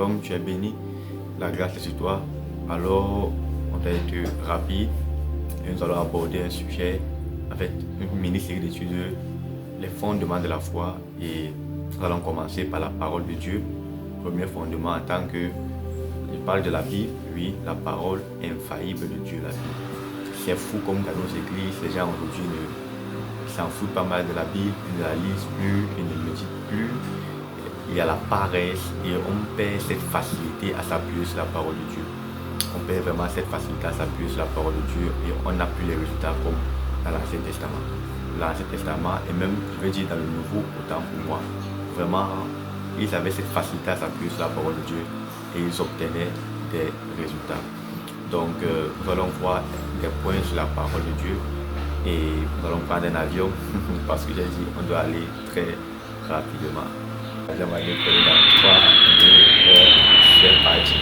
Shalom, tu es béni, la grâce est sur toi. Alors, on va être rapide et nous allons aborder un sujet, en fait, une mini-série d'études, les fondements de la foi. Et nous allons commencer par la parole de Dieu. Premier fondement en tant que, je parle de la Bible, oui, la parole infaillible de Dieu, la Bible. C'est fou comme dans nos églises, les gens aujourd'hui s'en foutent pas mal de la Bible, ils ne la lisent plus, ils ne méditent plus. Il y a la paresse et on perd cette facilité à s'appuyer sur la parole de Dieu. On perd vraiment cette facilité à s'appuyer sur la parole de Dieu et on n'a plus les résultats comme dans l'Ancien Testament. L'Ancien Testament et même, je veux dire, dans le Nouveau, autant pour moi, vraiment, ils avaient cette facilité à s'appuyer sur la parole de Dieu et ils obtenaient des résultats. Donc, nous allons voir des points sur la parole de Dieu et nous allons prendre un avion parce que j'ai dit on doit aller très rapidement. J'aimerais que dans 3, 2, 1, c'est parti.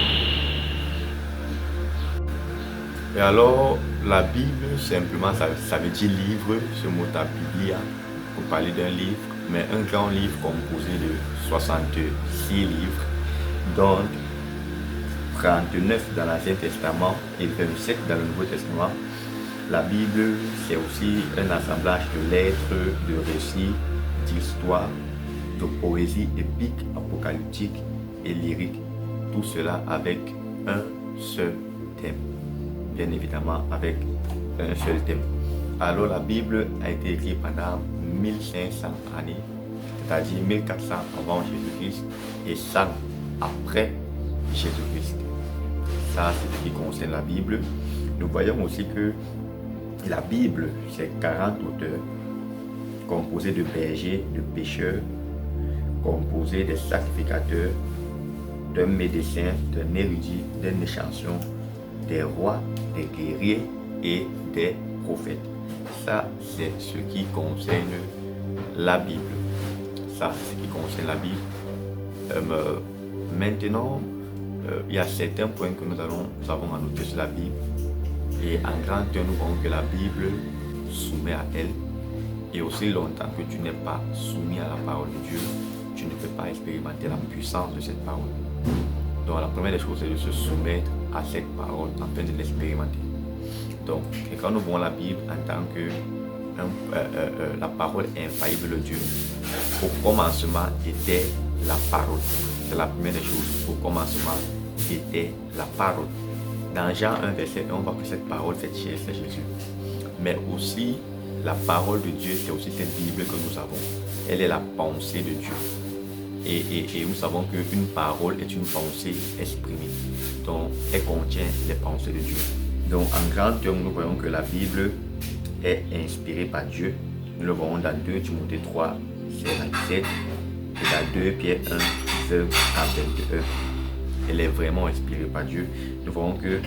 Et alors, la Bible, simplement, ça veut dire livre, ce mot à Biblia, pour parler d'un livre, mais un grand livre composé de 66 livres, dont 39 dans l'Ancien Testament et 27 dans le Nouveau Testament. La Bible, c'est aussi un assemblage de lettres, de récits, d'histoires, de poésie épique, apocalyptique et lyrique. Tout cela avec un seul thème. Bien évidemment, avec un seul thème. Alors la Bible a été écrite pendant 1500 années, c'est-à-dire 1400 avant Jésus-Christ et 100 après Jésus-Christ. Ça, c'est ce qui concerne la Bible. Nous voyons aussi que la Bible, c'est 40 auteurs, composés de bergers, de pêcheurs, composé des sacrificateurs, d'un médecin, d'un érudit, d'un échantillon, des rois, des guerriers et des prophètes. Ça, c'est ce qui concerne la Bible. Ça, c'est ce qui concerne la Bible. Maintenant, il y a certains points que nous avons annotés sur la Bible. Et en grand terme, nous voyons que la Bible soumet à elle. Et aussi longtemps que tu n'es pas soumis à la parole de Dieu, tu ne peux pas expérimenter la puissance de cette parole. Donc la première des choses, c'est de se soumettre à cette parole afin de l'expérimenter. Donc, et quand nous voyons la Bible en tant que la parole infaillible de Dieu, au commencement était la parole. C'est la première des choses. Au commencement était la parole. Dans Jean 1, verset 1, on voit que cette parole, cette chair, c'est Jésus. Mais aussi, la parole de Dieu, c'est aussi cette Bible que nous avons. Elle est la pensée de Dieu. Et nous savons qu'une parole est une pensée exprimée. Donc, elle contient les pensées de Dieu. Donc, en grand terme, nous voyons que la Bible est inspirée par Dieu. Nous le voyons dans 2 Timothée 3, verset 27 et dans 2 Pierre 1, 19 à 21. Elle est vraiment inspirée par Dieu. Nous voyons que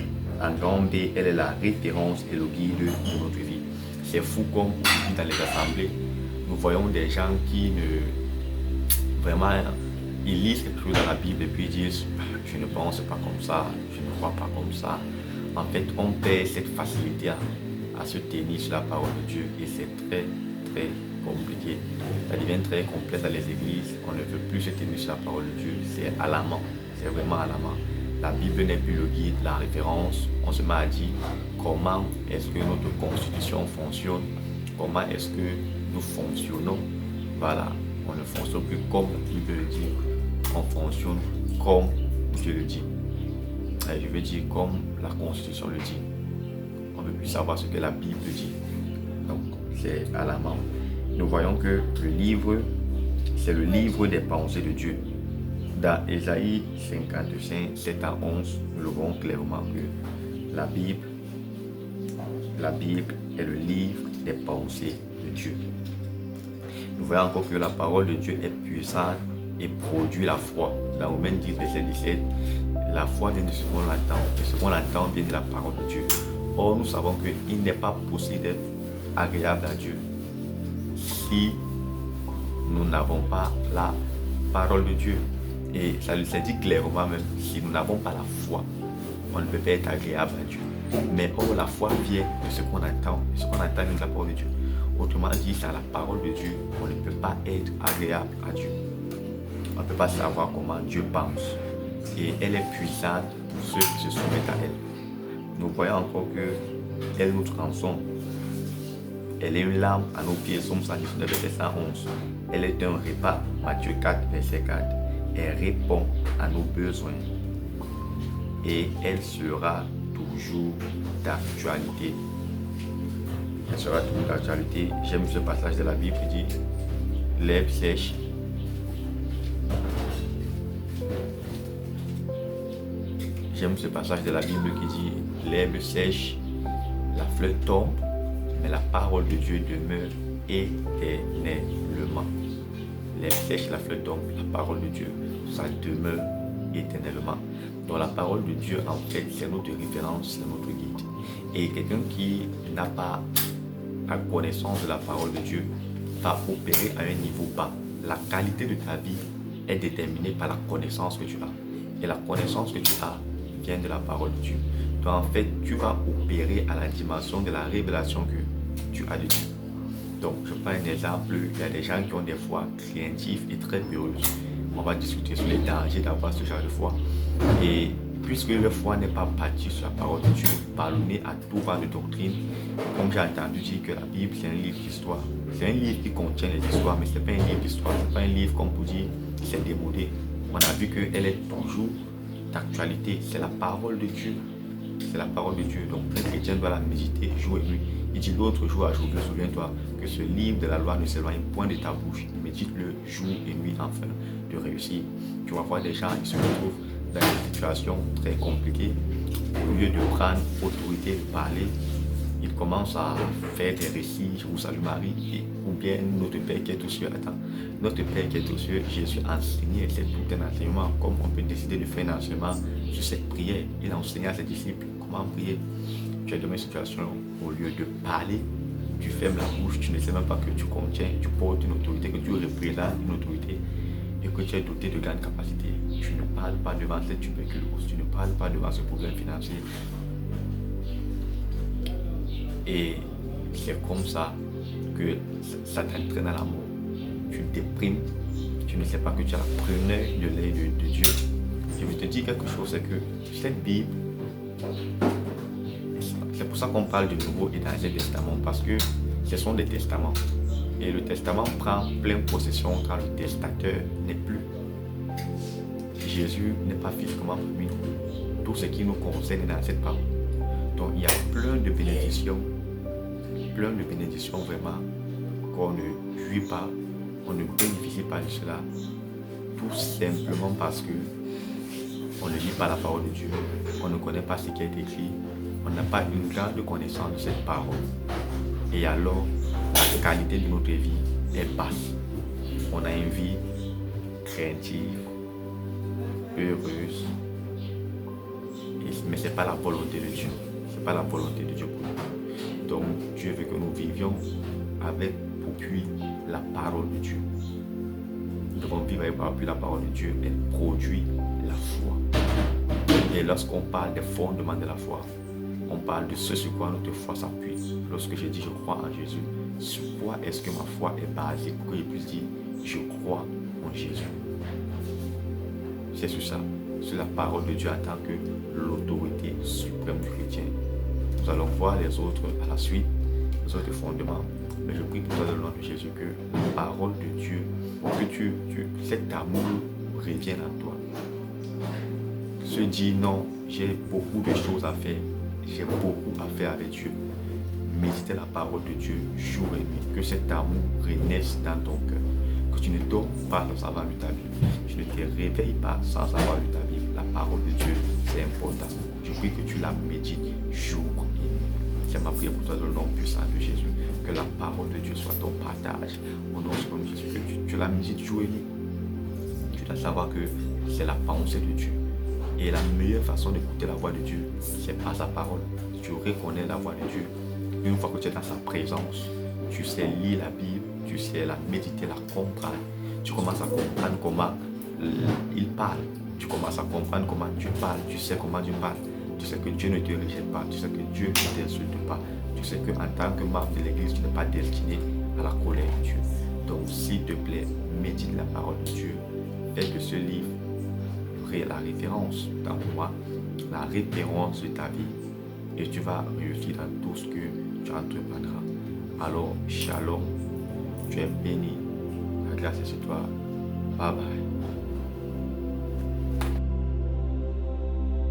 en grand B, elle est la référence et le guide de notre vie. C'est fou comme dans les assemblées, nous voyons des gens qui vraiment, ils lisent quelque chose dans la Bible et puis ils disent je ne pense pas comme ça, je ne crois pas comme ça. En fait, on perd cette facilité à se tenir sur la parole de Dieu et c'est très très compliqué. Ça devient très complexe dans les églises. On ne veut plus se tenir sur la parole de Dieu. C'est alarmant. C'est vraiment alarmant. La Bible n'est plus le guide, la référence. On se met à dire comment est-ce que notre constitution fonctionne, comment est-ce que nous fonctionnons. Voilà, on ne fonctionne plus comme la Bible le dit, on fonctionne comme Dieu le dit. Et je veux dire comme la constitution le dit. On ne veut plus savoir ce que la Bible dit. Donc, c'est alarmant. Nous voyons que le livre, c'est le livre des pensées de Dieu. Dans Ésaïe 55, 7 à 11, nous le voyons clairement que la Bible est le livre des pensées de Dieu. Nous voyons encore que la parole de Dieu est puissante et produit la foi. Dans Romains 10, verset 17, la foi vient de ce qu'on entend, et ce qu'on entend vient de la parole de Dieu. Or, nous savons qu'il n'est pas possible d'être agréable à Dieu si nous n'avons pas la parole de Dieu. Et ça le dit clairement même, si nous n'avons pas la foi, on ne peut pas être agréable à Dieu. Mais or, la foi vient de ce qu'on entend, et ce qu'on entend vient de la parole de Dieu. Autrement dit, sans la parole de Dieu, on ne peut pas être agréable à Dieu. On ne peut pas savoir comment Dieu pense. et elle est puissante pour ceux qui se soumettent à elle. Nous voyons encore qu'elle nous transforme. Elle est une lampe à nos pieds, Somme 119, verset 111. Elle est un repas, Matthieu 4, verset 4. Elle répond à nos besoins et elle sera toujours d'actualité. Elle sera toujours d'actualité. J'aime ce passage de la Bible qui dit l'herbe sèche. J'aime ce passage de la Bible qui dit l'herbe sèche, la fleur tombe, mais la parole de Dieu demeure éternellement. L'herbe sèche, la fleur tombe, la parole de Dieu, ça demeure éternellement. Donc la parole de Dieu, en fait, c'est notre référence, c'est notre guide. Et quelqu'un qui n'a pas la connaissance de la parole de Dieu va opérer à un niveau bas. La qualité de ta vie est déterminée par la connaissance que tu as. Et la connaissance que tu as vient de la parole de Dieu. Donc en fait, tu vas opérer à la dimension de la révélation que tu as de Dieu. Donc je prends un exemple, il y a des gens qui ont des foi craintives et très peureuses. On va discuter sur les dangers d'avoir ce genre de foi. Et puisque leur foi n'est pas bâtie sur la parole de Dieu, ballonnée à tout vent de doctrine, comme j'ai entendu dire que la Bible c'est un livre d'histoire. C'est un livre qui contient les histoires, mais ce n'est pas un livre d'histoire, ce n'est pas un livre comme pour dire c'est démodé. On a vu qu'elle est toujours d'actualité, c'est la parole de Dieu. C'est la parole de Dieu. Donc un chrétien doit la méditer jour et nuit. Il dit l'autre jour à jour, souviens-toi que ce livre de la loi ne s'éloigne point de ta bouche. Médite-le jour et nuit afin de réussir. Tu vas voir des gens qui se retrouvent dans des situations très compliquées. Au lieu de prendre autorité, de parler, ils commencent à faire des récits, je vous salue Marie, ou bien notre Père qui est aux cieux. Attends, notre Père qui est aux cieux, Jésus a enseigné, c'est tout un enseignement, comme on peut décider de faire un enseignement sur cette prière. Il a enseigné à ses disciples comment prier. Tu es dans une situation, au lieu de parler, tu fermes la bouche, tu ne sais même pas que tu contiens, tu portes une autorité, que tu représentes une autorité et que tu es doté de grandes capacités. Tu ne parles pas devant cette tuberculose, tu ne parles pas devant ce problème financier. Et c'est comme ça que ça t'entraîne à la mort. Tu déprimes, tu ne sais pas que tu as la preneur de l'œil de Dieu. Je vais te dire quelque chose, c'est que cette Bible, c'est pour ça qu'on parle du Nouveau et d'Ancien Testament, parce que ce sont des testaments. Et le testament prend pleine possession quand le testateur n'est plus. Jésus n'est pas physiquement parmi nous. Tout ce qui nous concerne est dans cette parole. Donc il y a plein de bénédictions vraiment qu'on ne jouit pas, on ne bénéficie pas de cela, tout simplement parce que on ne lit pas la parole de Dieu, on ne connaît pas ce qui est écrit, on n'a pas une grande connaissance de cette parole. Et alors, la qualité de notre vie est basse. On a une vie craintive, heureuse, mais ce n'est pas la volonté de Dieu. Ce n'est pas la volonté de Dieu pour nous. Donc, Dieu veut que nous vivions avec pour puis la parole de Dieu. Nous devons vivre avec pour puis la parole de Dieu. Elle produit la foi. Et lorsqu'on parle des fondements de la foi, on parle de ce sur quoi notre foi s'appuie. Lorsque je dis je crois en Jésus, sur quoi est-ce que ma foi est basée pour que je puisse dire je crois en Jésus? C'est sur ça, sur la parole de Dieu en tant que l'autorité suprême du chrétien. Nous allons voir les autres à la suite, les autres fondements. Mais je prie pour toi dans le nom de Jésus que la parole de Dieu, que cet amour revienne en toi. Se dis non, j'ai beaucoup de choses à faire, j'ai beaucoup à faire avec Dieu. Méditez la parole de Dieu jour et nuit, que cet amour renaisse dans ton cœur, que tu ne dors pas sans avoir lu ta Bible, tu ne te réveilles pas sans avoir lu ta Bible. La parole de Dieu, c'est important. Je prie que tu la médites jour et nuit. C'est ma prière pour toi dans le nom puissant de Jésus, que la parole de Dieu soit ton partage. Au nom de Jésus, que tu la médites jour et nuit. Tu dois savoir que c'est la pensée de Dieu. Et la meilleure façon d'écouter la voix de Dieu, c'est par sa parole. Tu reconnais la voix de Dieu. Une fois que tu es dans sa présence, tu sais lire la Bible, tu sais la méditer, la comprendre. Tu commences à comprendre comment il parle. Tu commences à comprendre comment Dieu parle. Tu sais comment Dieu parle. Tu sais que Dieu ne te rejette pas. Tu sais que Dieu ne t'insulte pas. Tu sais qu'en tant que membre de l'Église, tu n'es pas destiné à la colère de Dieu. Donc, s'il te plaît, médite la parole de Dieu. Fais de ce livre la référence dans moi, la référence de ta vie, et tu vas réussir dans tout ce que tu entreprendras. Alors, shalom, tu es béni. La grâce est sur toi. Bye bye.